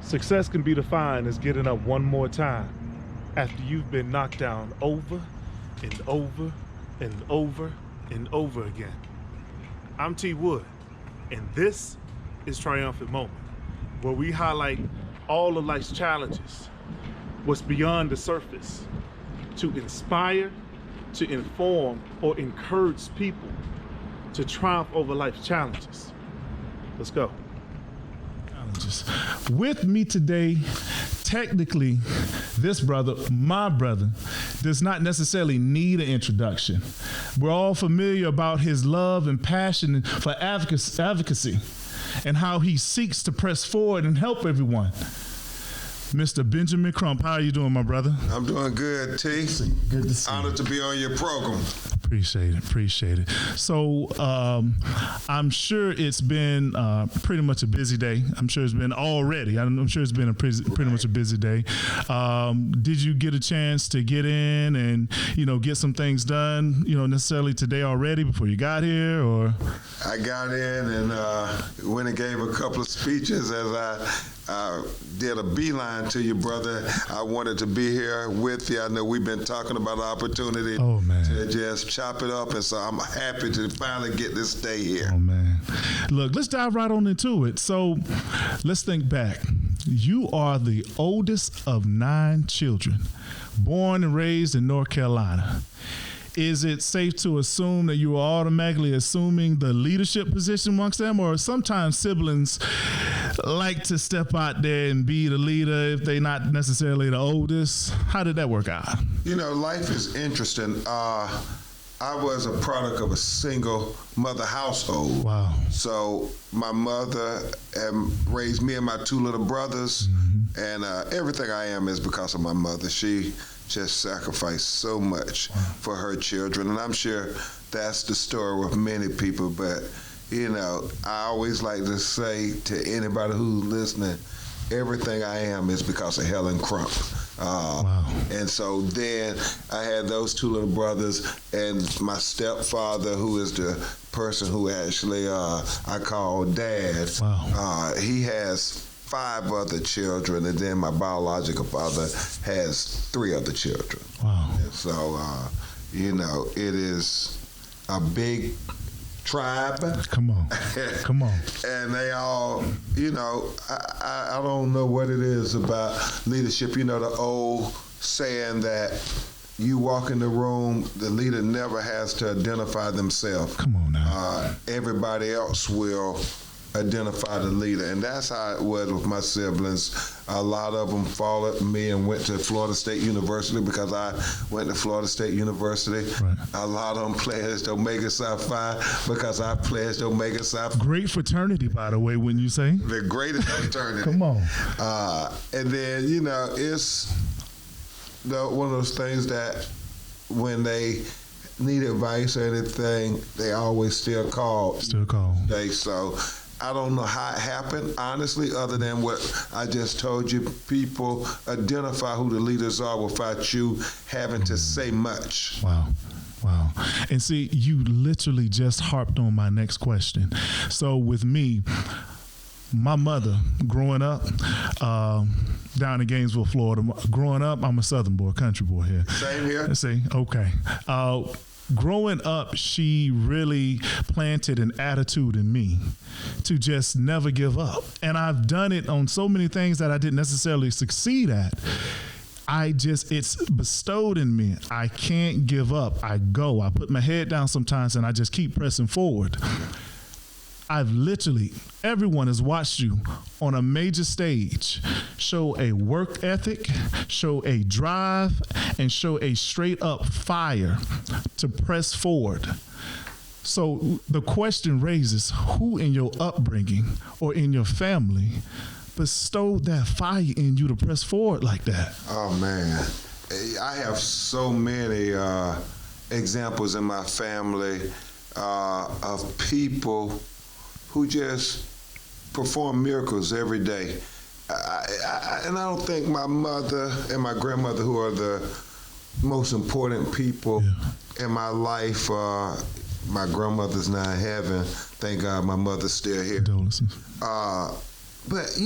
Success can be defined as getting up one more time after you've been knocked down over and over and over and over again. I'm T.Wood, and this is Triumphant Moments, where we highlight all of life's challenges, what's beyond the surface, to inspire, to inform, or encourage people to triumph over life's challenges. Let's go. With me today, technically, this brother, my brother, does not necessarily need an introduction. We're all familiar about his love and passion for advocacy and how he seeks to press forward and help everyone. Mr. Benjamin Crump, how are you doing, my brother? I'm doing good, T. Good to see you. Honored to be on your program. Appreciate it. So I'm sure it's been pretty much a busy day. I'm sure it's been already. I'm sure it's been pretty much a busy day. Did you get a chance to get in and get some things done? Necessarily today already before you got here, or? I got in and went and gave a couple of speeches as I did a beeline to you, brother. I wanted to be here with you. I know we've been talking about the opportunity to just chop it up, and so I'm happy to finally get this day here. Oh, man. Look, let's dive right on into it. So let's think back. You are the oldest of 9 children, born and raised in North Carolina. Is it safe to assume that you are automatically assuming the leadership position amongst them, or sometimes siblings like to step out there and be the leader if they're not necessarily the oldest? How did that work out? Life is interesting. I was a product of a single mother household. Wow. So my mother raised me and my 2 little brothers, and everything I am is because of my mother. She just sacrificed so much for her children, and I'm sure that's the story with many people, but I always like to say to anybody who's listening, everything I am is because of Helen Crump. Wow. And so then I had those 2 little brothers and my stepfather, who is the person who actually I call Dad. Wow. He has 5 other children, and then my biological father has 3 other children. Wow. And so, it is a big tribe. Come on. And they all, I don't know what it is about leadership. The old saying that you walk in the room, the leader never has to identify themselves. Come on now. Everybody else will identify the leader, and that's how it was with my siblings. A lot of them followed me and went to Florida State University because I went to Florida State University. Right. A lot of them pledged Omega Psi Phi because I pledged Omega Psi Phi. Great fraternity, by the way, wouldn't you say? The greatest fraternity. Come on. And then, it's one of those things that when they need advice or anything, they always still call. So I don't know how it happened, honestly, other than what I just told you. People identify who the leaders are without you having to say much. Wow. And see, you literally just harped on my next question. So with me, my mother, growing up down in Gainesville, Florida, I'm a Southern boy, country boy here. Same here. Let's see, okay. Growing up, she really planted an attitude in me to just never give up. And I've done it on so many things that I didn't necessarily succeed at. It's bestowed in me. I can't give up. I put my head down sometimes and I just keep pressing forward. Everyone has watched you on a major stage show a work ethic, show a drive, and show a straight up fire to press forward. So the question raises, who in your upbringing or in your family bestowed that fire in you to press forward like that? Oh, man. I have so many examples in my family of people who just perform miracles every day. And I don't think my mother and my grandmother, who are the most important people in my life, my grandmother's not in heaven. Thank God my mother's still here. Condolences. But,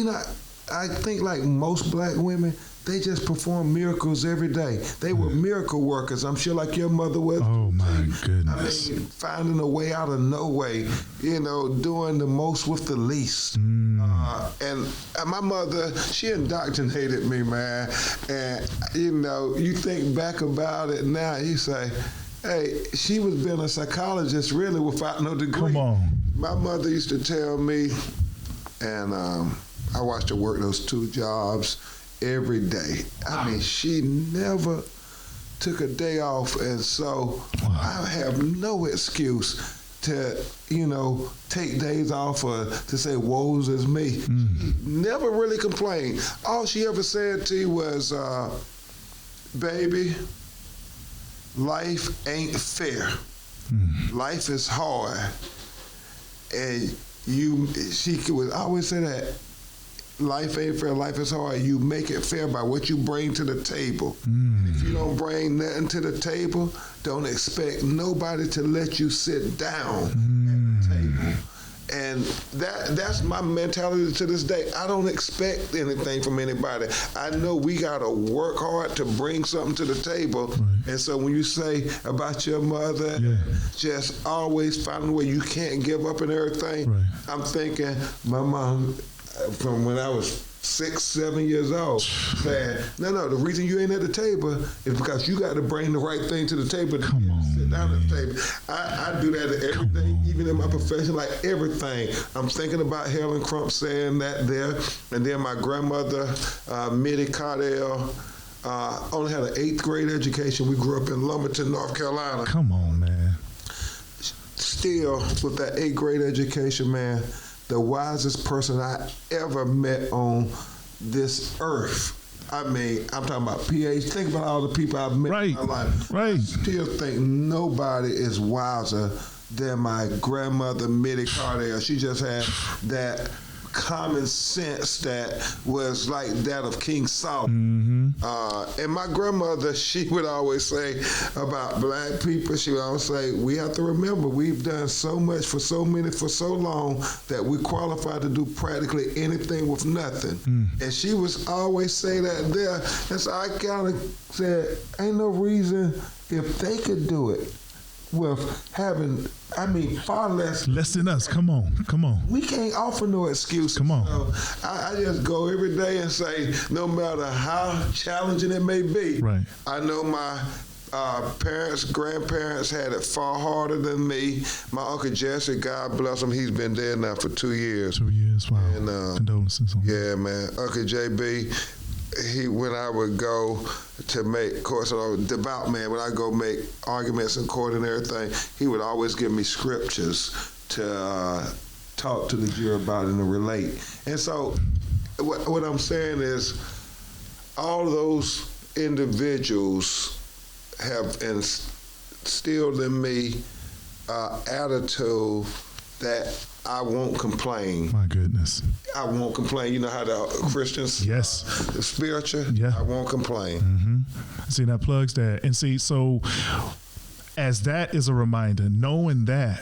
I think like most black women, they just perform miracles every day. They were miracle workers. I'm sure like your mother was. Oh my goodness. I mean, finding a way out of no way, doing the most with the least. And my mother, she indoctrinated me, man. And, you think back about it now, you say, hey, she was being a psychologist really without no degree. Come on. My mother used to tell me, and I watched her work those 2 jobs every day. I mean, she never took a day off, and so I have no excuse to, take days off or to say, woes is me. She never really complained. All she ever said to you was, baby, life ain't fair. Life is hard. And she would always say that, life ain't fair, life is hard. You make it fair by what you bring to the table. And if you don't bring nothing to the table, don't expect nobody to let you sit down at the table. And that's my mentality to this day. I don't expect anything from anybody. I know we gotta work hard to bring something to the table. Right. And so when you say about your mother, just always finding a way, you can't give up and everything. Right. I'm thinking my mom, from when I was 6, 7 years old, saying, no, the reason you ain't at the table is because you got to bring the right thing to the table to sit down at the table. I do that at everything, even in my profession, like everything. I'm thinking about Helen Crump saying that there, and then my grandmother, Mitty Cardell, only had an 8th grade education. We grew up in Lumberton, North Carolina. Come on, man. Still, with that 8th grade education, man, the wisest person I ever met on this earth. I mean, I'm talking about PhD. Think about all the people I've met in my life. Right. I still think nobody is wiser than my grandmother, Mitty Cardell. She just had that common sense that was like that of King Solomon. And my grandmother, she would always say about black people, she would always say, we have to remember we've done so much for so many for so long that we qualified to do practically anything with nothing. And she was always say that there. And so I kind of said, ain't no reason if they could do it with having, far less than us. Come on. We can't offer no excuses. Come on. So I just go every day and say, no matter how challenging it may be, Right. I know my grandparents had it far harder than me. My Uncle Jesse, God bless him, he's been dead now for 2 years. 2 years, wow. And, condolences. Yeah, man. Uncle JB, when I would go to make, of course, I'm a devout man, when I go make arguments in court and everything, he would always give me scriptures to talk to the jury about and to relate. And so what I'm saying is all those individuals have instilled in me attitude that I won't complain. My goodness. I won't complain. You know how the Christians, yes, the spiritual, yeah. I won't complain. See, that plugs that. And see, so as that is a reminder, knowing that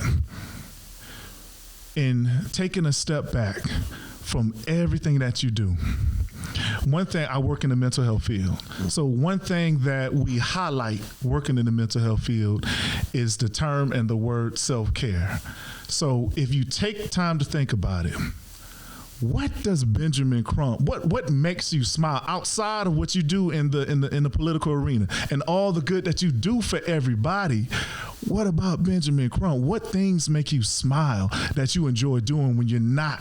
and taking a step back from everything that you do. One thing, I work in the mental health field. So one thing that we highlight working in the mental health field is the term and the word self-care. So if you take time to think about it, what does Benjamin Crump, what makes you smile outside of what you do in the political arena and all the good that you do for everybody? What about Benjamin Crump? What things make you smile that you enjoy doing when you're not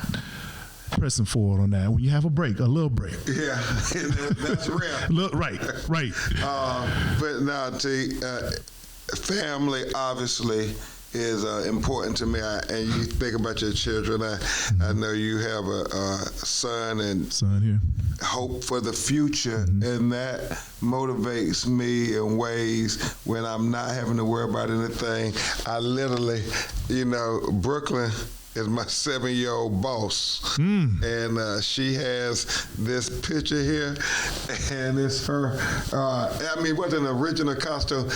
pressing forward on that, when you have a break, a little break? Yeah, that's rare. Right. But now, family obviously is important to me. And you think about your children. I know you have a son here. Hope for the future, and that motivates me in ways when I'm not having to worry about anything. I literally, Brooklyn is my 7-year-old boss, and she has this picture here, and it's her. What's an original costume?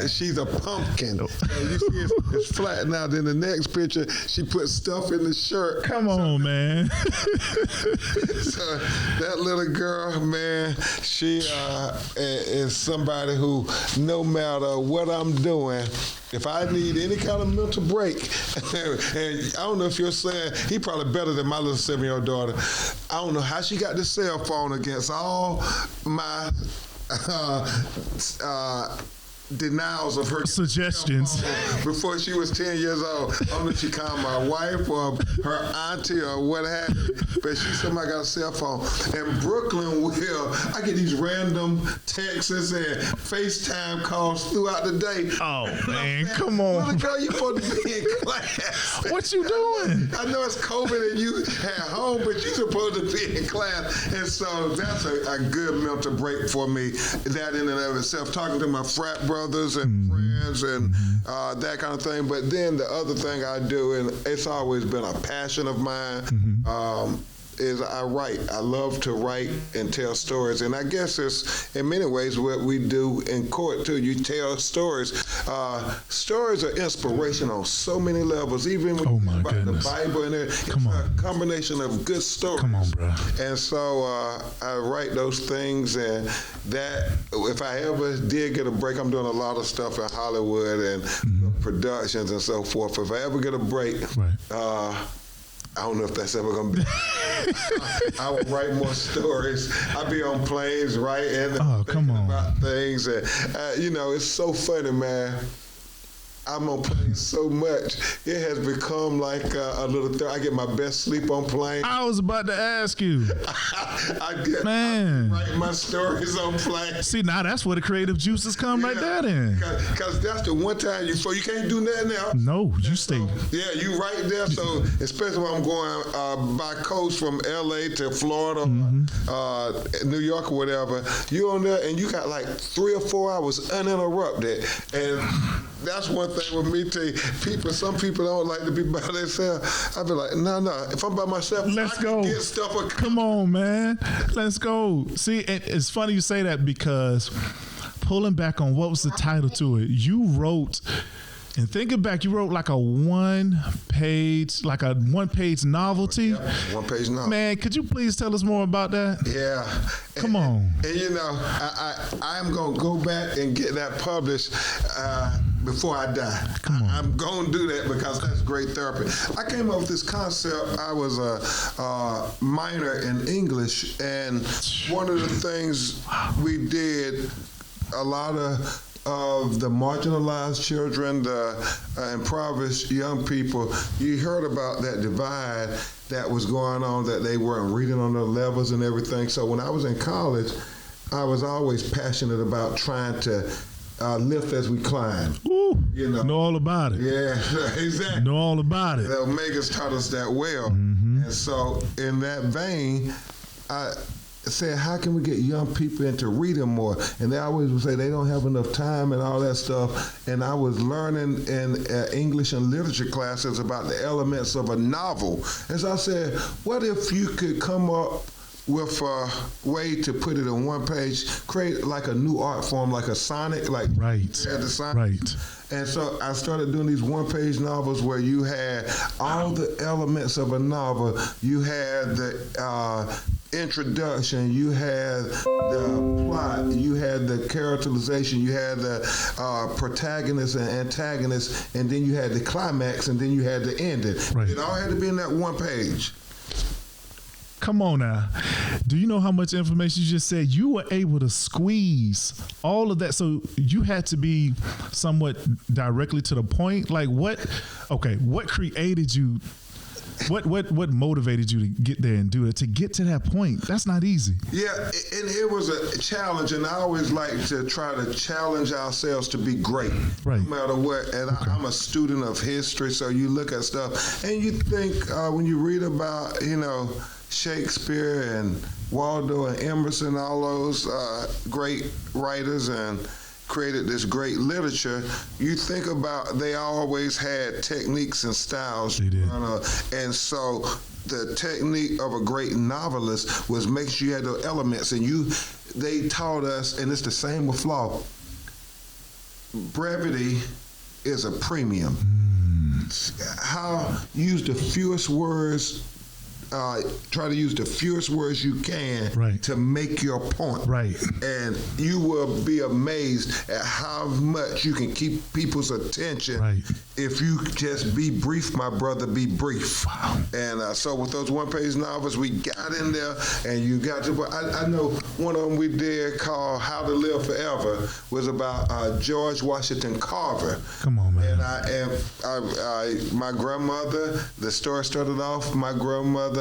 She's a pumpkin. And you see it's flattened out. In the next picture, she puts stuff in the shirt. Come on, man. So that little girl, man, she is somebody who, no matter what I'm doing, if I need any kind of mental break, and I don't know if you're saying, he probably better than my little 7-year-old daughter. I don't know how she got this cell phone against all my denials of her suggestions before she was 10 years old. I don't know if she called my wife or her auntie or what have you, but she somebody got a cell phone. And Brooklyn I get these random texts and FaceTime calls throughout the day. Oh man, come on. Little girl, you supposed to be in class. What you doing? I know it's COVID and you at home, but you supposed to be in class. And so that's a good mental break for me, that in and of itself. Talking to my frat brothers and friends and that kind of thing. But then the other thing I do, and it's always been a passion of mine, is I write. I love to write and tell stories. And I guess it's, in many ways, what we do in court, too. You tell stories. Stories are inspiration on so many levels, even when you think about the Bible. And it's a combination of good stories. Come on, bro. And so I write those things, and that, if I ever did get a break, I'm doing a lot of stuff in Hollywood and productions and so forth. If I ever get a break, I don't know if that's ever going to be. I will write more stories. I'll be on planes writing thinking about things. And, it's so funny, man. I'm on planes so much, it has become like a little thing. I get my best sleep on planes. I was about to ask you. I write my stories on planes. See, now that's where the creative juices come right there then. Because that's the one time you can't do nothing else. No, you stay. You right there. So especially when I'm going by coast from LA to Florida, New York or whatever, you're on there and you got like 3 or 4 hours uninterrupted. And that's one thing with me, too. Some people don't like to be by themselves. I be like, no. If I'm by myself, let's I go. Can get stuff. Come on, man. Let's go. See, it's funny you say that, because pulling back on what was the title to it, you wrote. And thinking back, you wrote like a one-page novelty. Yep, one-page novel. Man, could you please tell us more about that? Yeah. Come on. And I'm going to go back and get that published before I die. I'm going to do that because that's great therapy. I came up with this concept. I was a minor in English, and one of the things we did, a lot of the marginalized children, the impoverished young people, you heard about that divide that was going on, that they weren't reading on their levels and everything. So when I was in college, I was always passionate about trying to lift as we climb. Ooh, know all about it. Yeah, exactly. Know all about it. The Omegas taught us that well. And so in that vein, I said, how can we get young people into reading more? And they always would say they don't have enough time and all that stuff. And I was learning in English and literature classes about the elements of a novel. And so I said, what if you could come up with a way to put it on one page, create like a new art form, like a sonic, like Right. And so I started doing these one-page novels where you had all the elements of a novel. You had the introduction, you had the plot, you had the characterization, you had the protagonist and antagonist, and then you had the climax, and then you had the ending. Right. It all had to be in that one page. Come on now. Do you know how much information you just said? You were able to squeeze all of that. So you had to be somewhat directly to the point. Like what created you? What motivated you to get there and do it? To get to that point, that's not easy. Yeah, and it was a challenge, and I always like to try to challenge ourselves to be great, right? No matter what. And I'm a student of history, so you look at stuff, and you think when you read about, Shakespeare and Waldo and Emerson, all those great writers, and created this great literature. You think about, they always had techniques and styles. They did. And so the technique of a great novelist was make sure you had the elements, and they taught us, and it's the same with law. Brevity is a premium. How use the fewest words. Try to use the fewest words you can to make your point. Right. And you will be amazed at how much you can keep people's attention if you just be brief, my brother, be brief. Wow. And so with those one-page novels, we got in there, and you got to, I know one of them we did called How to Live Forever was about George Washington Carver. Come on, man. And my grandmother, the story started off, my grandmother,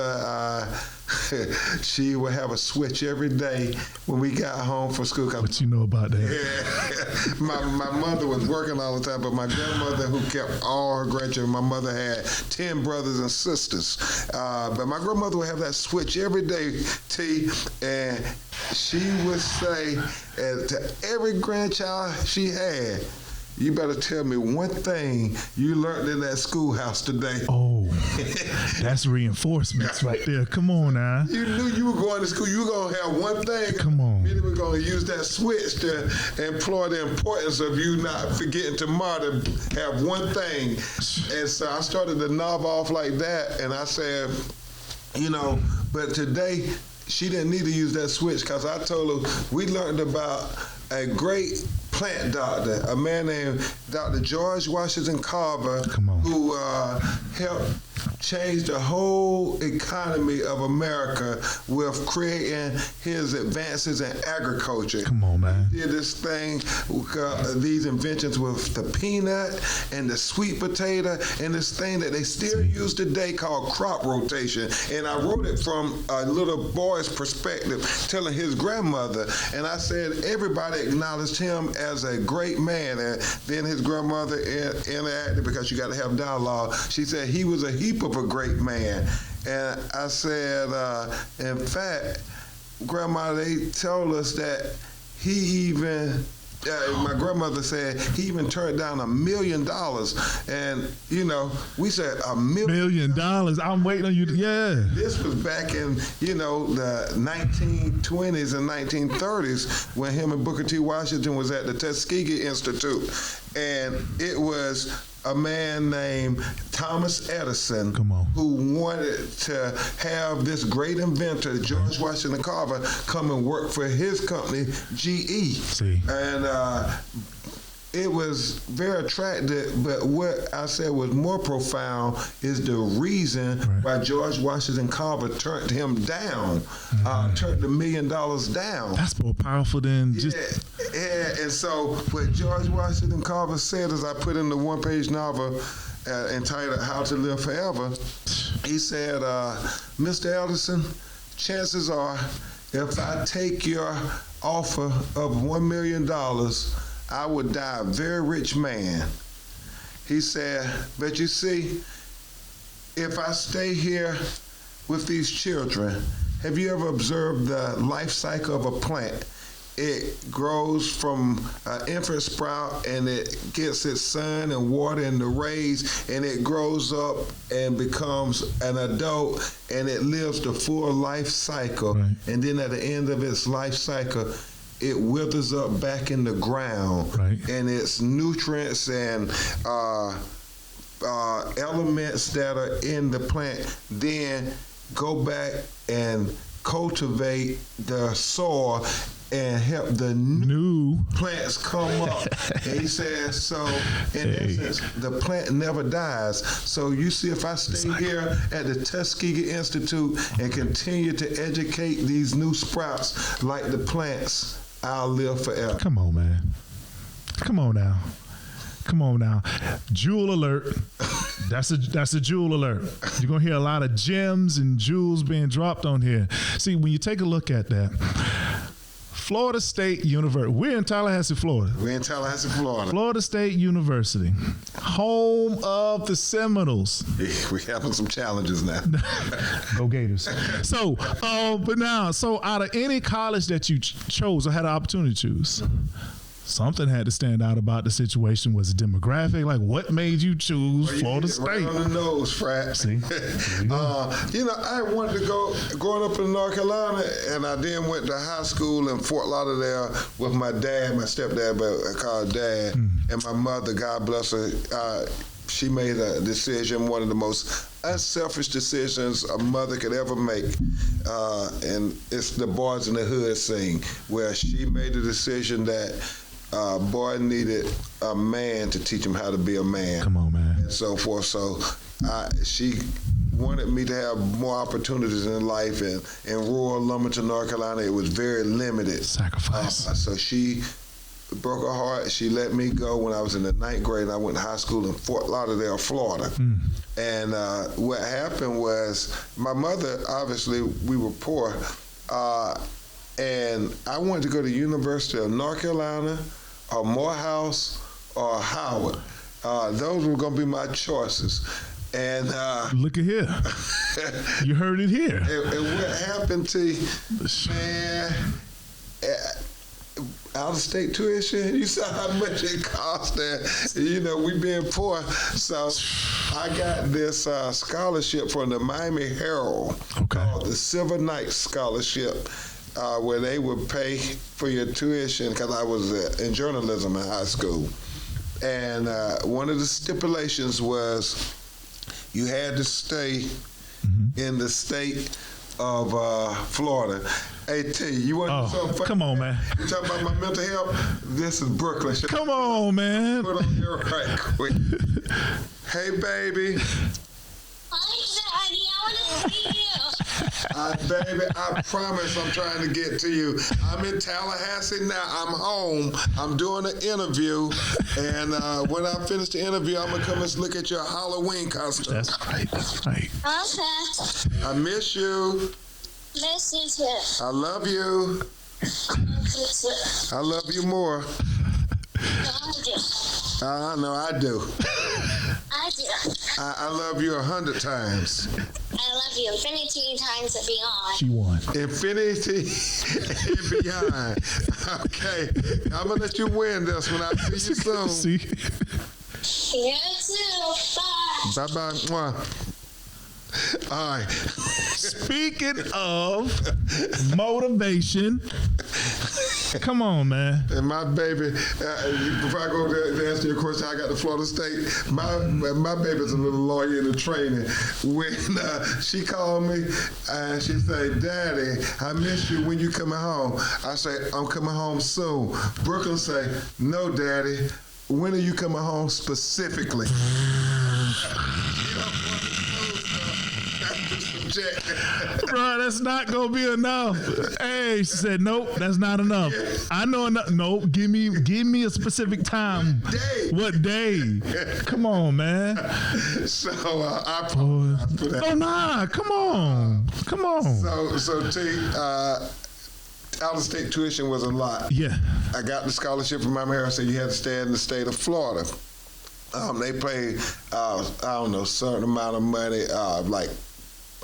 she would have a switch every day when we got home from school. What you know about that? Yeah. my mother was working all the time, but my grandmother, who kept all her grandchildren, my mother had 10 brothers and sisters. But my grandmother would have that switch every day, T, and she would say to every grandchild she had, you better tell me one thing you learned in that schoolhouse today. Oh, that's reinforcements right there. Come on now. You knew you were going to school. You were going to have one thing. Come on. We were going to use that switch to employ the importance of you not forgetting tomorrow to have one thing. And so I started the novel off like that, and I said, but today she didn't need to use that switch, because I told her we learned about a great plant doctor, a man named Dr. George Washington Carver, who helped change the whole economy of America with creating his advances in agriculture. Come on, man. He did this thing, these inventions with the peanut and the sweet potato, and this thing that they still use today called crop rotation. And I wrote it from a little boy's perspective, telling his grandmother. And I said everybody acknowledged him as a great man. And then his grandmother interacted, because you got to have dialogue. She said he was a heap of a great man. And I said, in fact, Grandma, they told us that he even, my grandmother said he even turned down $1 million. And, we said $1 million. I'm waiting on you. Yeah. This was back in, the 1920s and 1930s when him and Booker T. Washington was at the Tuskegee Institute. And it was a man named Thomas Edison who wanted to have this great inventor, George Washington Carver, come and work for his company, GE. See. And it was very attractive, but what I said was more profound is the reason why George Washington Carver turned him down, turned $1 million down. That's more powerful than just... Yeah, and so what George Washington Carver said, as I put in the one-page novel entitled How to Live Forever, he said, Mr. Edison, chances are if I take your offer of $1 million, I would die a very rich man. He said, but you see, if I stay here with these children, have you ever observed the life cycle of a plant? It grows from an infant sprout, and it gets its sun and water and the rays, and it grows up and becomes an adult, and it lives the full life cycle. And then at the end of its life cycle, it withers up back in the ground, and its nutrients and elements that are in the plant then go back and cultivate the soil and help the new plants come up. And he says, so in essence, the plant never dies. So you see, if I stay here at the Tuskegee Institute and continue to educate these new sprouts like the plants, I'll live forever. Come on, man. Come on now. Jewel alert. That's a jewel alert. You're going to hear a lot of gems and jewels being dropped on here. See, when you take a look at that, Florida State University. We're in Tallahassee, Florida. Florida State University, home of the Seminoles. We're having some challenges now. Go Gators. So, out of any college that you chose or had an opportunity to choose, Something had to stand out about the situation. Was it demographic? Like, what made you choose Florida State? Right on the nose, Frat. See? I wanted to go growing up in North Carolina, and I then went to high school in Fort Lauderdale with my dad, my stepdad, but I called Dad, and my mother, God bless her. She made a decision, one of the most unselfish decisions a mother could ever make, and it's the Boys in the Hood scene, where she made the decision that boy needed a man to teach him how to be a man. Come on, man. And so forth. So she wanted me to have more opportunities in life, and in rural Lumberton, North Carolina, it was very limited. Sacrifice. So she broke her heart. She let me go when I was in the 9th grade, and I went to high school in Fort Lauderdale, Florida. And what happened was, my mother, obviously, we were poor, and I wanted to go to the University of North Carolina, or Morehouse, or Howard. Those were going to be my choices. And look at here. You heard it here. And what happened to man? Out-of-state tuition, you saw how much it cost there. We being poor. So I got this scholarship from the Miami Herald called the Silver Knight Scholarship, where they would pay for your tuition, because I was in journalism in high school. And one of the stipulations was you had to stay in the state of Florida. Hey, T, you want to do something funny? Come on, man. You talking about my mental health? This is Brooklyn. Come on, man. Put on your right quick. Hey, baby. Hi, Daddy. I want to see you. Baby, I promise I'm trying to get to you. I'm in Tallahassee now. I'm home. I'm doing an interview. And when I finish the interview, I'm going to come and look at your Halloween costume. That's right. That's right. Okay. I miss you. Miss you too. I love you. Miss you too. I love you more. I do. No, I do. I do. I love you 100 times. I love you infinity times and beyond. She won. Infinity and beyond. Okay, I'm gonna let you win this one. I'll see you soon. See? You too. Bye. Bye-bye. Mwah. All right. Speaking of motivation, come on, man. And my baby, before I go to answer your question, I got to Florida State. My baby's a little lawyer in the training. When she called me and she said, "Daddy, I miss you. When you coming home?" I say, "I'm coming home soon." Brooklyn say, "No, Daddy. When are you coming home specifically?" Bro, that's not gonna be enough. Hey, she said, "Nope, that's not enough." I know enough. Nope, give me a specific time. Day. What day? Come on, man. So I apologize for that. Oh nah, come on. So T, out-of-state tuition was a lot. Yeah. I got the scholarship from Miami Herald, so you had to stay in the state of Florida. They paid, a certain amount of money,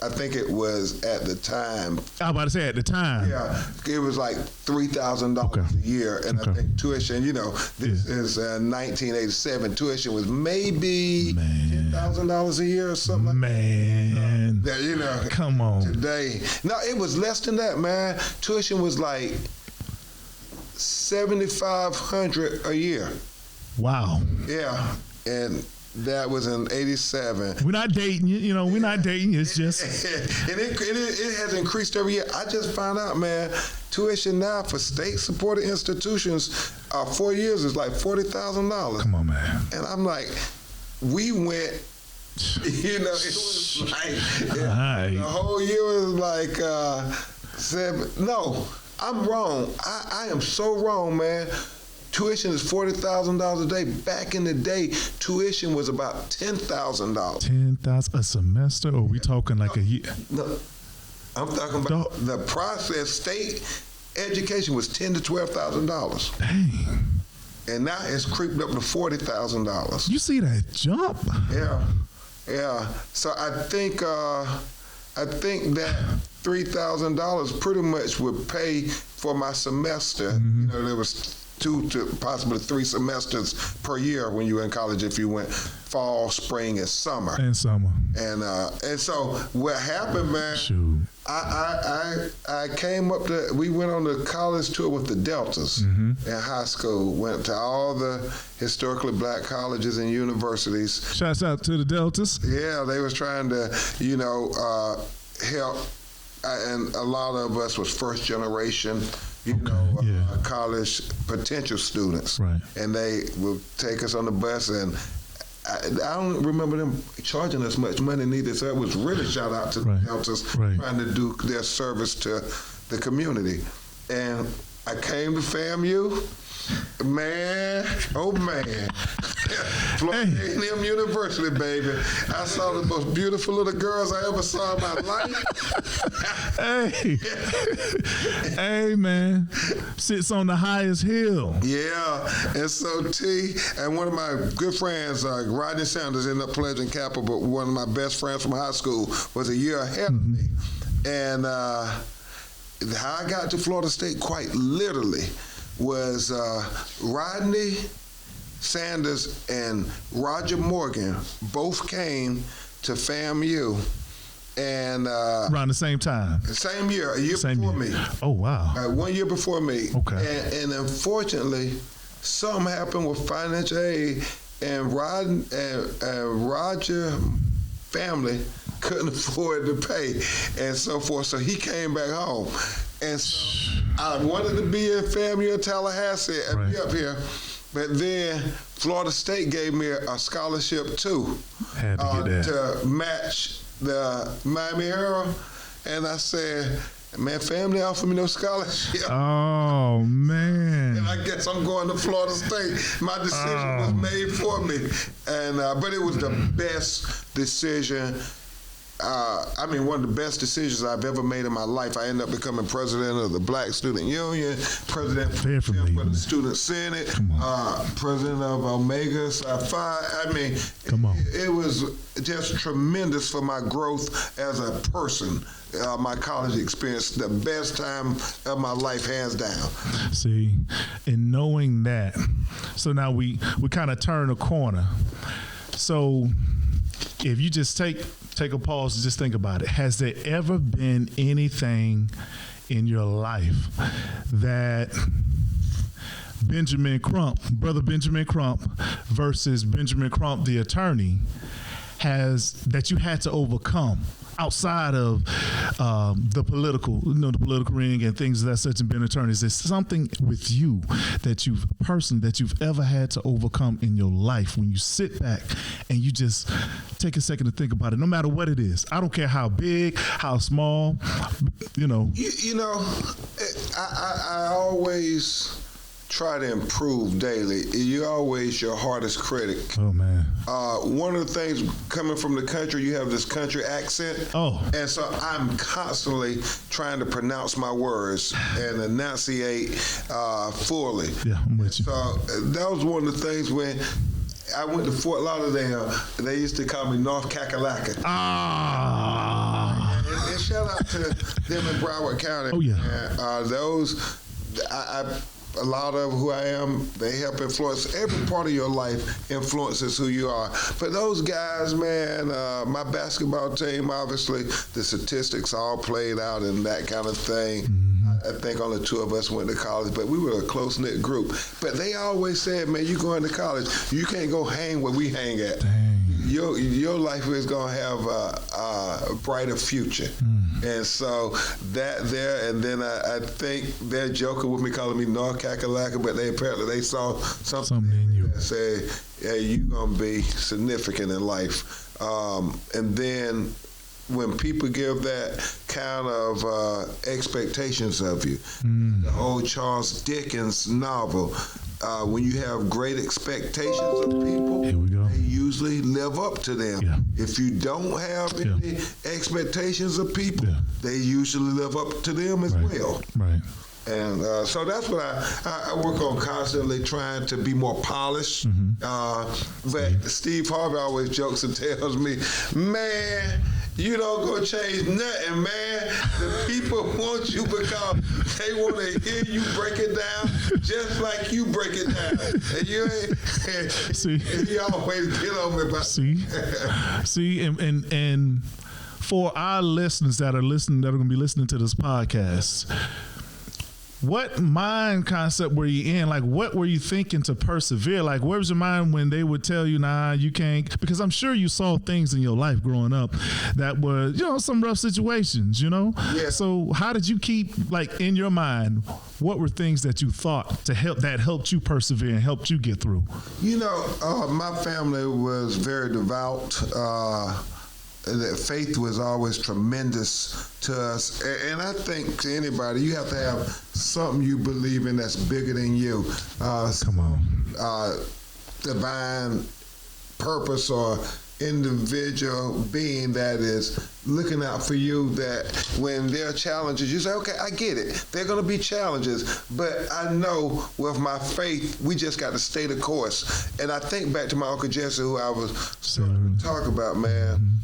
I think it was at the time. I was about to say at the time. Yeah, it was like $3,000 a year, and I think tuition. This is 1987. Tuition was maybe $10,000 a year or something. Man, come on. Today, no, it was less than that, man. Tuition was like $7,500 a year. Wow. Yeah, and that was in 87. We're not dating, we're not dating. It's just. And it has increased every year. I just found out, man, tuition now for state-supported institutions, 4 years is like $40,000. Come on, man. And I'm like, we went, it was like, the whole year was like, no, I'm wrong. I am so wrong, man. Tuition is $40,000 a day. Back in the day, tuition was about $10,000. $10,000 a semester, or are we talking like a year? No, I'm talking about the process. State education was $10,000 to $12,000. Dang. And now it's creeped up to $40,000. You see that jump? Yeah. So I think that $3,000 pretty much would pay for my semester. There was 2 to possibly 3 semesters per year when you were in college if you went fall, spring, and summer. And summer. And so what happened, man, Shoot. I came up to, we went on the college tour with the Deltas in high school, went to all the historically black colleges and universities. Shouts out to the Deltas. Yeah, they was trying to, help, and a lot of us was first generation, college potential students. Right. And they would take us on the bus, and I don't remember them charging us much money neither, so it was really shout out to the Deltas trying to do their service to the community. And I came to FAMU, man, oh man. Florida A&M University, baby. I saw the most beautiful little girls I ever saw in my life. Hey, man. Sits on the highest hill. Yeah, and so and one of my good friends, Rodney Sanders, ended up pledging capital, but one of my best friends from high school was a year ahead of me. And how I got to Florida State, quite literally, was Rodney Sanders and Roger Morgan both came to FAMU, and around the same time. Same year, a year before me. Oh wow! 1 year before me. Okay. And unfortunately, something happened with financial aid, and Roger family couldn't afford to pay, and so forth. So he came back home, and so I wanted to be in FAMU in Tallahassee and be up here. But then Florida State gave me a scholarship too, Had to get that. to match the Miami Herald, and I said, man, family offered me no scholarship. Oh man! And I guess I'm going to Florida State. My decision was made for me, and but it was the best decision. One of the best decisions I've ever made in my life. I ended up becoming president of the Black Student Union, president of the Student Senate, president of Omega Psi. It was just tremendous for my growth as a person. My college experience, the best time of my life, hands down. See, and knowing that, so now we kind of turn a corner. So if you just take a pause and just think about it, has there ever been anything in your life that Brother Benjamin Crump versus Benjamin Crump, the attorney, that you had to overcome outside of the political ring and things of that such and being attorneys? Is something with you that you've ever had to overcome in your life when you sit back and you just take a second to think about it, no matter what it is? I don't care how big, how small, I always try to improve daily. You're always your hardest critic. Oh man. One of the things, coming from the country, you have this country accent. Oh. And so I'm constantly trying to pronounce my words and enunciate fully. Yeah, I'm with you. So that was one of the things when I went to Fort Lauderdale, they used to call me North Kakalaka. And shout out to them in Broward County. Oh yeah. A lot of who I am, they help influence. Every part of your life influences who you are. But those guys, man, my basketball team, obviously, the statistics all played out and that kind of thing. I think only 2 of us went to college, but we were a close-knit group. But they always said, man, you going to college, you can't go hang where we hang at. Dang. Your life is going to have a brighter future. And so that there, and then I think they're joking with me, calling me North Kakalaka, but they saw something in you that said, hey, you're going to be significant in life. And then when people give that kind of expectations of you, the old Charles Dickens novel, when you have great expectations of people, here we go. They usually live up to them. Yeah. If you don't have any expectations of people, they usually live up to them as well. Right. And so that's what I work on, constantly trying to be more polished. But Steve Harvey always jokes and tells me, man, you don't go change nothing, man. The people want you because they want to hear you break it down just like you break it down. And you ain't, See, he always get on me about see, and for our listeners that are going to be listening to this podcast, what mind concept were you in? Like, what were you thinking to persevere? Like, where was your mind when they would tell you, nah, you can't? Because I'm sure you saw things in your life growing up that were, some rough situations, Yeah. So how did you keep, like, in your mind, what were things that you thought that helped you persevere and helped you get through? My family was very devout. That faith was always tremendous to us, and I think to anybody, you have to have something you believe in that's bigger than you. Come on. Divine purpose or individual being that is looking out for you, that when there are challenges, you say, okay, I get it. There are going to be challenges, but I know with my faith, we just got to stay the course. And I think back to my Uncle Jesse, who I was talking about, man.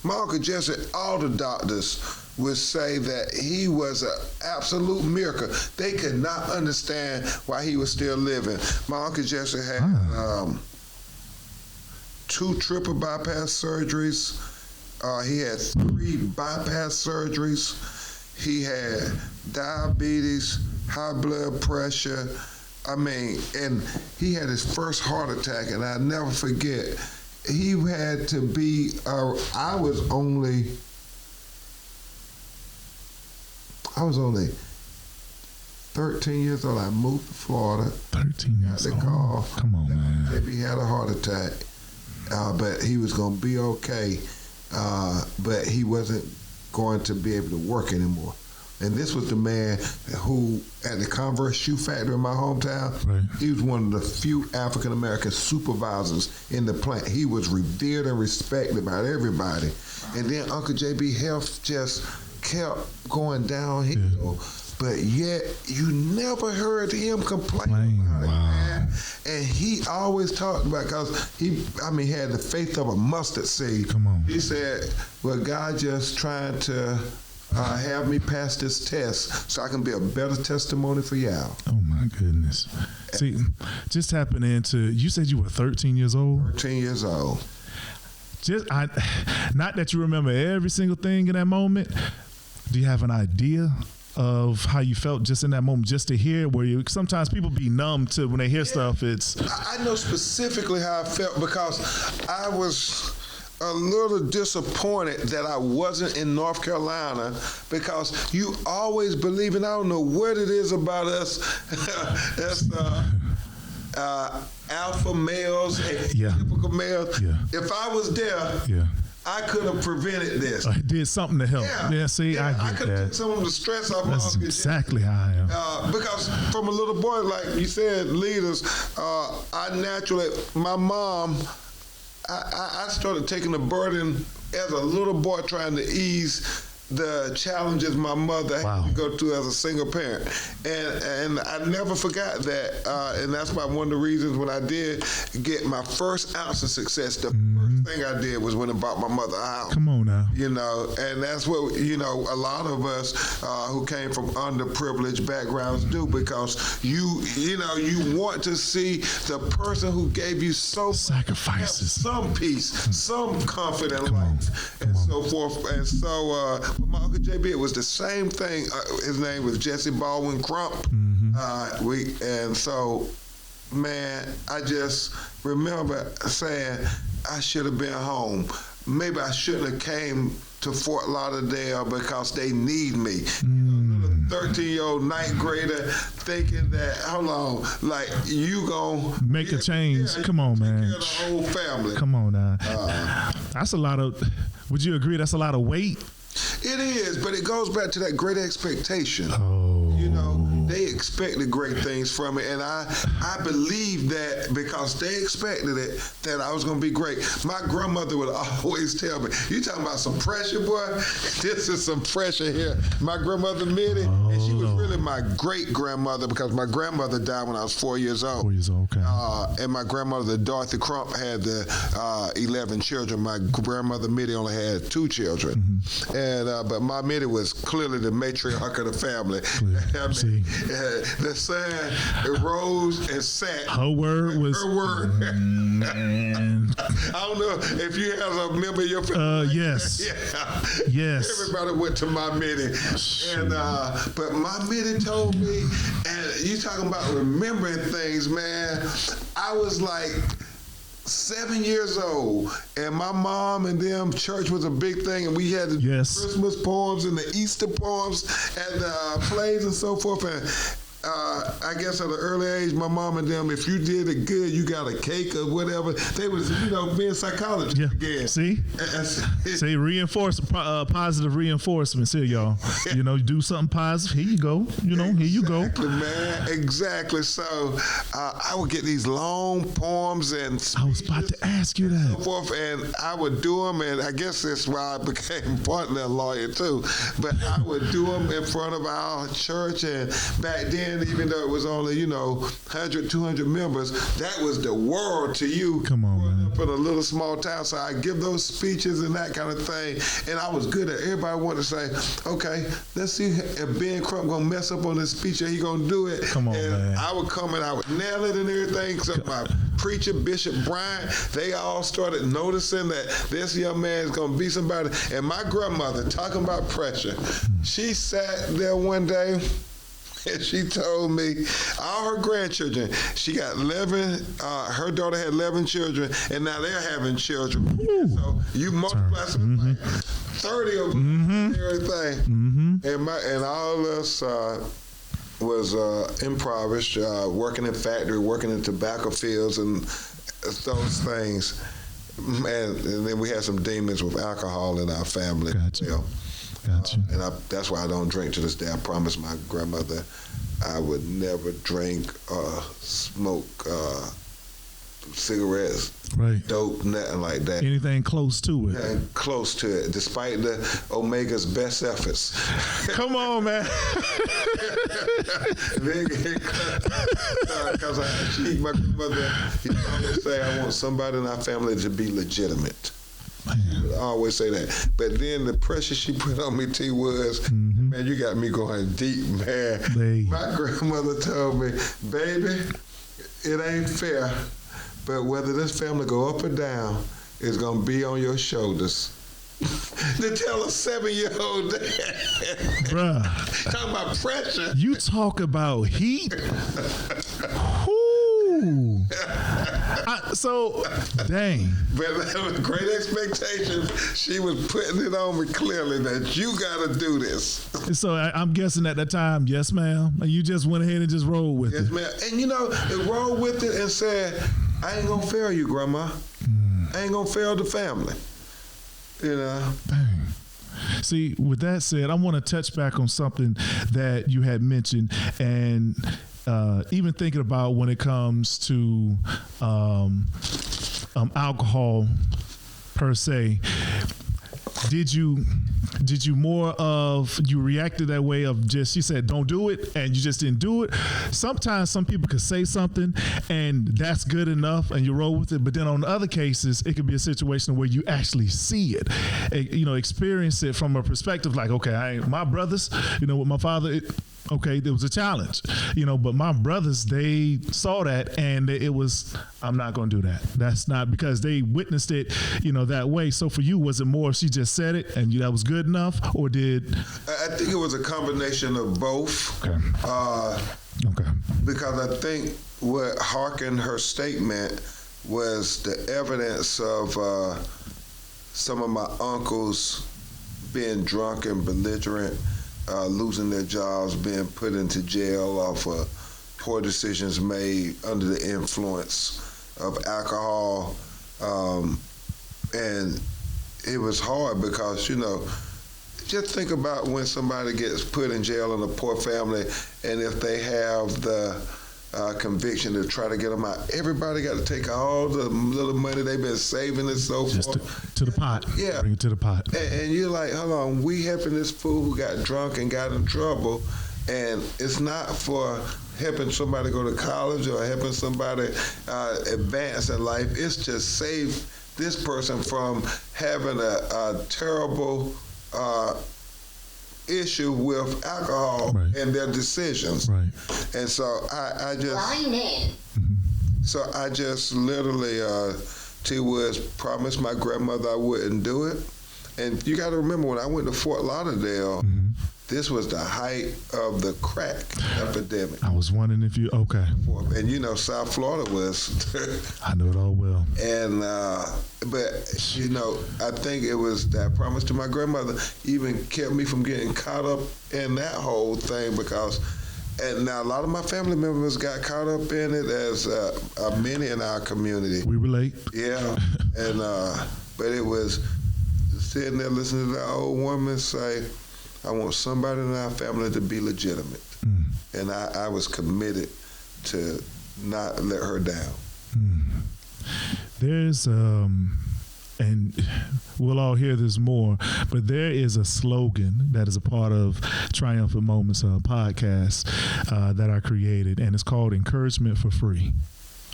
My Uncle Jesse, all the doctors would say that he was an absolute miracle. They could not understand why he was still living. My Uncle Jesse had 2 triple bypass surgeries. He had 3 bypass surgeries. He had diabetes, high blood pressure. And he had his first heart attack, and I never forget. He had to be, I was only 13 years old. I moved to Florida. 13 years old. Call. Come on, man. Maybe he had a heart attack, but he was going to be okay. But he wasn't going to be able to work anymore. And this was the man who, at the Converse shoe factory in my hometown, right. He was one of the few African-American supervisors in the plant. He was revered and respected by everybody. And then Uncle JB health just kept going downhill. Yeah. But yet, you never heard him complain about it, man. And he always talked about, because he had the faith of a mustard seed. Come on. He said, well, God just trying to have me pass this test so I can be a better testimony for y'all. Oh, my goodness. See, just tapping into, you said you were 13 years old? 13 years old. Not that you remember every single thing in that moment. Do you have an idea of how you felt just in that moment, just to hear where you, sometimes people be numb to when they hear stuff. I know specifically how I felt, because I was a little disappointed that I wasn't in North Carolina, because you always believe, and I don't know what it is about us, that's alpha males, typical males. Yeah. If I was there, I could have prevented this. I did something to help. I could have took some of the stress off. That's exactly how I am. Because from a little boy, like you said, leaders, my mom, I started taking the burden as a little boy, trying to ease the challenges my mother had to go through as a single parent. And I never forgot that. And that's why one of the reasons when I did get my first ounce of success, the first thing I did was when I bought my mother a house. Come on now. And that's what, a lot of us who came from underprivileged backgrounds do, because you want to see the person who gave you so sacrifices, some peace, some comfort in life, and so forth. And so, with my Uncle JB, it was the same thing. His name was Jesse Baldwin Crump. And so, man, I just remember saying, I should have been home. Maybe I shouldn't have came to Fort Lauderdale because they need me. 13-year-old ninth grader thinking that, hold on, like you gonna make a change. Come on, man. Take care of the whole family. Come on now. That's a lot of, would you agree that's a lot of weight? It is, but it goes back to that great expectation. Oh. they expected great things from it, and I believed that because they expected it, that I was going to be great. My grandmother would always tell me, "You talking about some pressure, boy? This is some pressure here." My grandmother Minnie, and she was really my great grandmother because my grandmother died when I was 4 years old. 4 years old, okay. And my grandmother Dorothy Crump had the 11 children. My grandmother Mitty only had 2 children, and but my Mitty was clearly the matriarch of the family. I mean, the sun rose and set. Her word was. Her word. Man. I don't know if you have a member of your family. Yes. Yeah. Yes. Everybody went to my Mitty, and but my Mitty told me, and you talking about remembering things, man. I was like 7 years old, and my mom and them, church was a big thing, and we had the Christmas poems and the Easter poems and the plays and so forth. And I guess at an early age, my mom and them, if you did it good, you got a cake or whatever. They was, being psychologists again. See, positive reinforcements here, y'all. You do something positive. Here you go. Here you go. Exactly, man. Exactly. So I would get these long poems and speeches, I was about to ask you that. so forth, and I would do them, and I guess that's why I became partly a lawyer too. But I would do them in front of our church, and back then, even though it was only 100, 200 members, that was the world to you. Come on, man. Up in a little small town, so I give those speeches and that kind of thing, and I was good at it. Everybody wanted to say, "Okay, let's see if Ben Crump gonna mess up on this speech, or he gonna do it." Come on, and man. I would come and I would nail it and everything. So my preacher, Bishop Bryant, they all started noticing that this young man is gonna be somebody. And my grandmother, talking about pressure, she sat there one day. And she told me all her grandchildren, she got 11, her daughter had 11 children, and now they're having children. So you multiply something like 30 of them and everything. And all of us was impoverished, working in factory, working in tobacco fields and those things. And then we had some demons with alcohol in our family. Gotcha. Gotcha. And that's why I don't drink to this day. I promised my grandmother I would never drink or smoke cigarettes, dope, nothing like that. Anything close to it. Yeah, close to it, despite the Omega's best efforts. Come on, man. Because my grandmother always say, I want somebody in our family to be legitimate. I always say that. But then the pressure she put on me, T.Wood, man, you got me going deep, man. My grandmother told me, baby, it ain't fair, but whether this family go up or down, it's going to be on your shoulders. To tell a 7-year-old dad. Bruh. Talking about pressure. You talk about heat. Whoo. So, dang. But with great expectations, she was putting it on me clearly that you got to do this. So I'm guessing at that time, yes, ma'am. And you just went ahead and just rolled with it. Yes, ma'am. And they rolled with it and said, I ain't going to fail you, Grandma. I ain't going to fail the family. Dang. See, with that said, I want to touch back on something that you had mentioned, and even thinking about when it comes to alcohol per se. Did you reacted that way of just, you said don't do it and you just didn't do it? Sometimes some people could say something and that's good enough and you roll with it, but then on other cases it could be a situation where you actually see it, experience it from a perspective like, okay, my brothers, with my father, okay, there was a challenge, but my brothers, they saw that and it was, I'm not going to do that. That's not, because they witnessed it, that way. So for you, was it more she just said it and that was good enough, or did? I think it was a combination of both. Okay. Okay. Because I think what harkened her statement was the evidence of some of my uncles being drunk and belligerent, losing their jobs, being put into jail off of poor decisions made under the influence of alcohol. And it was hard because, just think about when somebody gets put in jail in a poor family, and if they have the conviction to try to get them out. Everybody got to take all the little money they've been saving and so Just forth. to the pot. Yeah. Bring it to the pot. And you're like, hold on, we helping this fool who got drunk and got in trouble, and it's not for helping somebody go to college or helping somebody advance in life. It's to save this person from having a terrible issue with alcohol Right. and their decisions. Right. And so I just Amen. so I just literally T.Wood promised my grandmother I wouldn't do it. And you got to remember, when I went to Fort Lauderdale, this was the height of the crack epidemic. I was wondering if you, okay. And you know, South Florida was I know it all well. and but you know, I think it was that promise to my grandmother even kept me from getting caught up in that whole thing, because and now a lot of my family members got caught up in it, as many in our community. We relate. Yeah, and but it was sitting there listening to that old woman say, I want somebody in our family to be legitimate. And I was committed to not let her down. There's, and we'll all hear this more, but there is a slogan that is a part of Triumphant Moments podcast that I created, and it's called Encouragement for Free.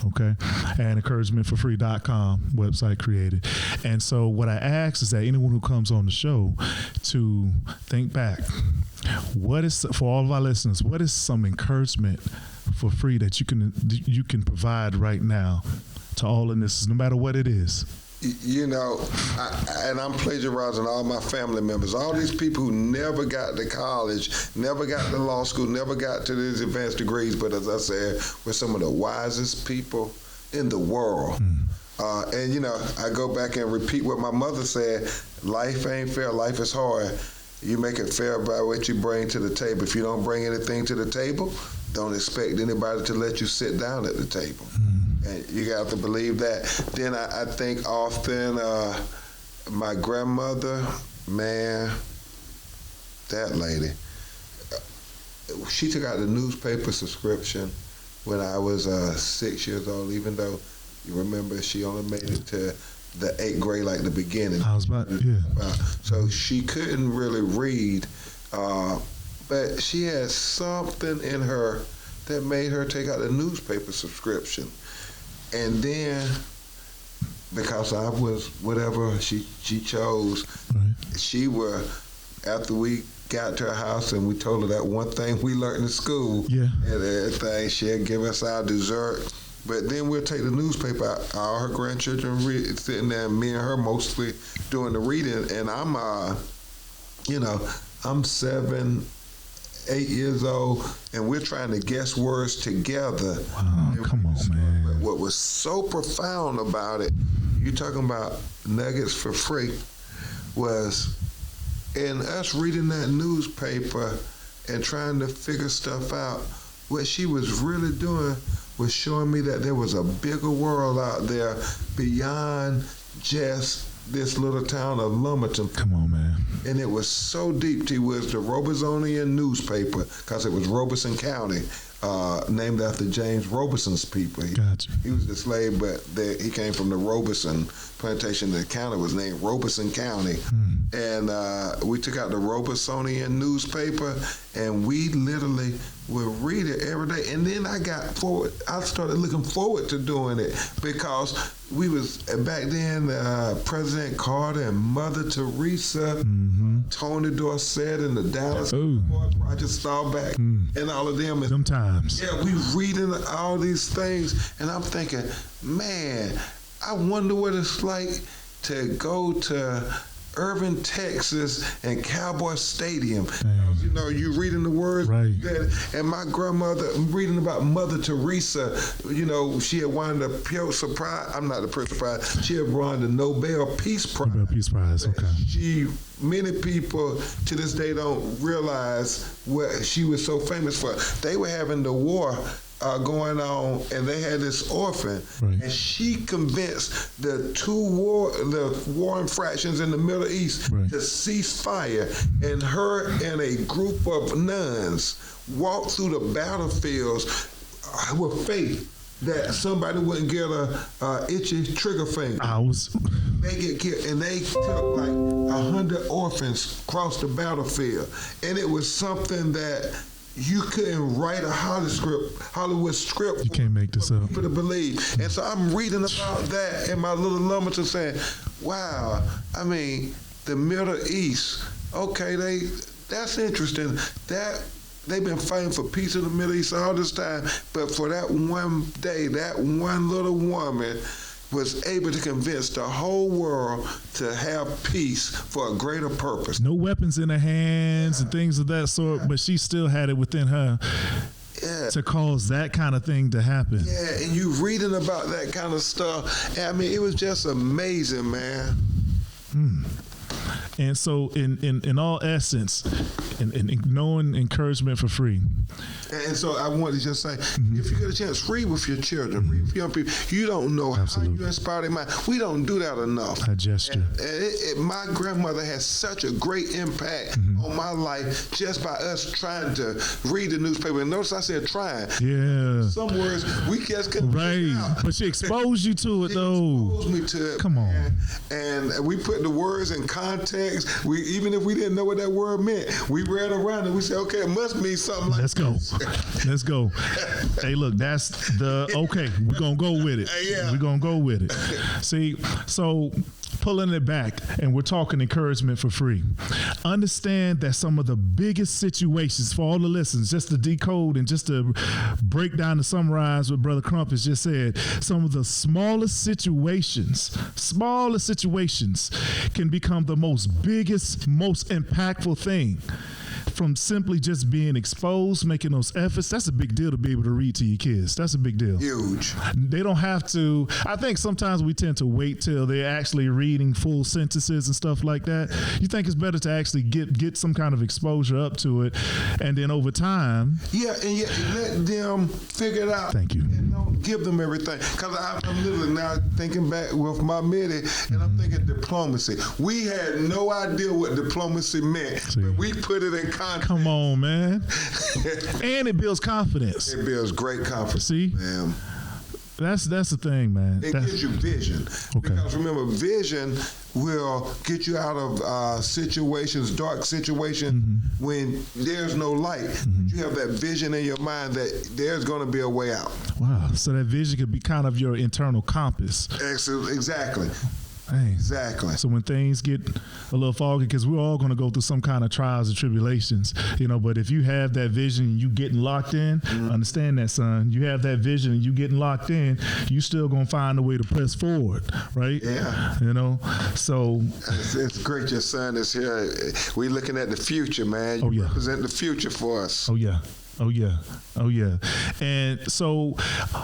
Okay, and encouragementforfree.com website created. And so what I ask is that anyone who comes on the show to think back, what is, for all of our listeners, what is some encouragement for free that you can provide right now to all the listeners, no matter what it is? You know, and I'm plagiarizing all my family members. All these people who never got to college, never got to law school, never got to these advanced degrees, but as I said, we're some of the wisest people in the world. And, you know, I go back and repeat what my mother said, life ain't fair, life is hard. You make it fair by what you bring to the table. If you don't bring anything to the table, don't expect anybody to let you sit down at the table. And you got to believe that. Then I think often my grandmother, man, that lady, she took out the newspaper subscription when I was 6 years old, even though you remember she only made it to the 8th grade, like the beginning. I was about, yeah. So she couldn't really read, but she had something in her that made her take out the newspaper subscription. And then, because I was whatever she chose, she were, after we got to her house and we told her that one thing we learned in school, and everything, she'd give us our dessert. But then we'll take the newspaper out, all her grandchildren sitting there, and me and her mostly doing the reading. And I'm, I'm 7, 8 years old, and we're trying to guess words together. Wow, come on, man. What was so profound about it, you talking about nuggets for free, was in us reading that newspaper and trying to figure stuff out, what she was really doing was showing me that there was a bigger world out there beyond just this little town of Lumberton. Come on, man. And it was so deep. It was the Robesonian newspaper, because it was Robeson County, named after James Robeson's people. Gotcha. He was a slave, but he came from the Robeson plantation. The county was named Robeson County. And we took out the Robesonian newspaper, and we literally would read it every day. And then I started looking forward to doing it, because we was back then President Carter and Mother Teresa, Tony Dorsett and the Dallas Boys, Roger Staubach, and all of them. Them times. Yeah, we reading all these things, and I'm thinking, man, I wonder what it's like to go to Irving, Texas, and Cowboy Stadium. You know, you reading the words, right. And my grandmother, reading about Mother Teresa, you know, she had won the Pulitzer Prize. I'm not the Pulitzer Prize. She had won the Nobel Peace Prize. Nobel Peace Prize, okay. Many people to this day don't realize what she was so famous for. They were having the war going on, and they had this orphan, Right. and she convinced the war infractions in the Middle East Right. to cease fire, and her and a group of nuns walked through the battlefields with faith that somebody wouldn't get a itchy trigger finger. They get killed, and they took like 100 orphans across the battlefield, and it was something that you couldn't write a Hollywood script. You can't make this up. For to believe. And so I'm reading about that in my little lumberton saying, wow, I mean, the Middle East, okay, that's interesting. That they've been fighting for peace in the Middle East all this time, but for that one day, that one little woman was able to convince the whole world to have peace for a greater purpose. No weapons in her hands and things of that sort, but she still had it within her to cause that kind of thing to happen. Yeah, and you reading about that kind of stuff. And I mean, it was just amazing, man. And so, in all essence, in knowing encouragement for free. And so I wanted to just say, if you get a chance, read with your children, read with young people. You don't know Absolutely. how you inspire their mind. We don't do that enough. A gesture. And my grandmother had such a great impact on my life just by us trying to read the newspaper. And notice I said trying. Yeah. Some words we just couldn't figure Right. out. But she exposed you to it, She though. exposed me to it. Come on. man. And we put the words in context. Even if we didn't know what that word meant, we read around it. We said, okay, it must mean something like Let's go. this. Let's go. Hey, look, that's okay. We're going to go with it. Yeah. We're going to go with it. See, so pulling it back, and we're talking encouragement for free. Understand that some of the biggest situations for all the listeners, just to decode and just to break down and summarize what Brother Crump has just said, some of the smallest situations can become the biggest, most impactful thing. From simply just being exposed, making those efforts, that's a big deal to be able to read to your kids. That's a big deal. Huge. They don't have to. I think sometimes we tend to wait till they're actually reading full sentences and stuff like that. You think it's better to actually get some kind of exposure up to it, and then over time. Yeah, and let them figure it out. Thank you. And don't give them everything. Because I'm literally now thinking back with my MIDI, and I'm thinking diplomacy. We had no idea what diplomacy meant, but we put it in context. Come on, man. And it builds confidence. It builds great confidence. See? Man. That's the thing, man. It gives you vision. Okay. Because remember, vision will get you out of situations, dark situations, when there's no light. You have that vision in your mind that there's going to be a way out. Wow. So that vision could be kind of your internal compass. Exactly. Hey. Exactly. So when things get a little foggy, because we're all going to go through some kind of trials and tribulations, but if you have that vision and you getting locked in, understand that, son. You have that vision and you getting locked in, you still going to find a way to press forward, right? Yeah. So. It's great your son is here. We looking at the future, man. You represent the future for us. Oh, yeah. Oh, yeah. Oh, yeah. And so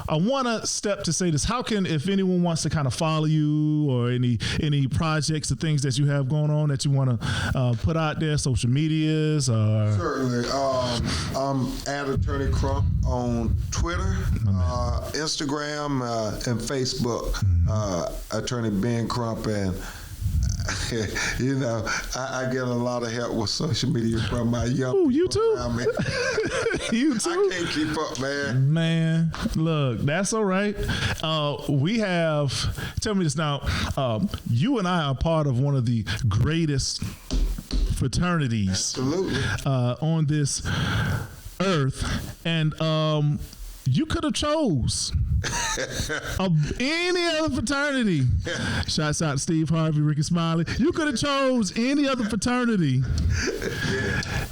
I want to step to say this. How can, if anyone wants to kind of follow you or any projects or things that you have going on that you want to put out there, social medias? Certainly. I'm at Attorney Crump on Twitter, Instagram, and Facebook. Attorney Ben Crump. And I get a lot of help with social media from my young people. You too? Around me. You too? I can't keep up, man. Man, look, that's all right. We have, tell me this now, you and I are part of one of the greatest fraternities Absolutely. On this earth. And you could have chose any other fraternity. Shouts out to Steve Harvey, Ricky Smiley. You could have chose any other fraternity,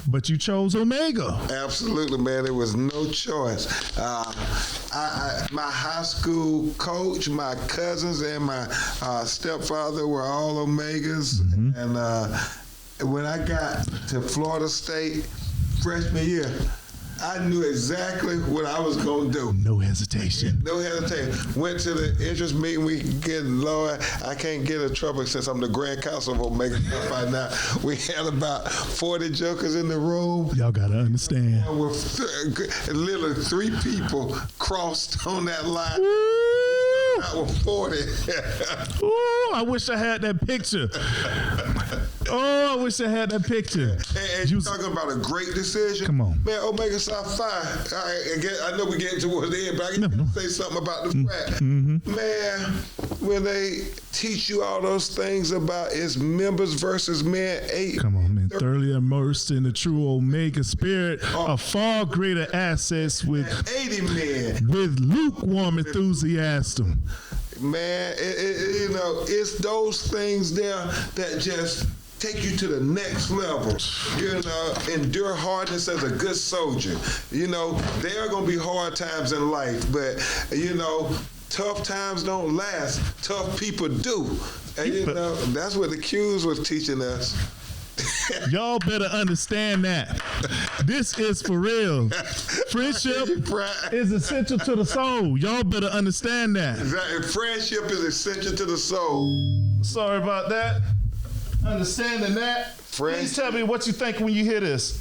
but you chose Omega. Absolutely, man. There was no choice. My high school coach, my cousins, and my stepfather were all Omegas. And when I got to Florida State freshman year, I knew exactly what I was going to do. No hesitation. No hesitation. Went to the interest meeting. We get, Lord, I can't get in trouble since I'm the grand counsel of Omega by now. We had about 40 jokers in the room. Y'all gotta understand. With literally 3 people crossed on that line. That was 40. Ooh, I wish I had that picture. Oh, I wish I had that picture. And you talking about a great decision? Come on. Man, Omega Psi Phi. I know we're getting towards the end, but I got to say something about the frat. Man, when they teach you all those things about its members versus men, 8. Come on, man. Thoroughly immersed in the true Omega spirit of far greater assets with 80 men. with lukewarm enthusiasm. Man, it's those things there that just take you to the next level. Endure hardness as a good soldier. There are going to be hard times in life, but, tough times don't last. Tough people do. And, that's what the Q's was teaching us. Y'all better understand that. This is for real. Friendship is essential to the soul. Y'all better understand that. Exactly. Friendship is essential to the soul. Sorry about that. Understanding that. Please tell me what you think when you hear this.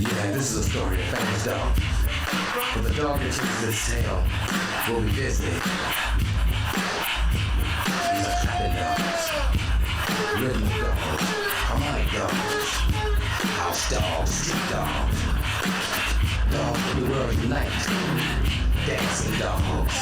Yeah, this is a story of famous dog. But the dog that chases its tail will be busy. These are traffic dogs, rhythm dogs, harmonic dogs, house dogs, street dogs, dogs of the world unite, dancing dogs.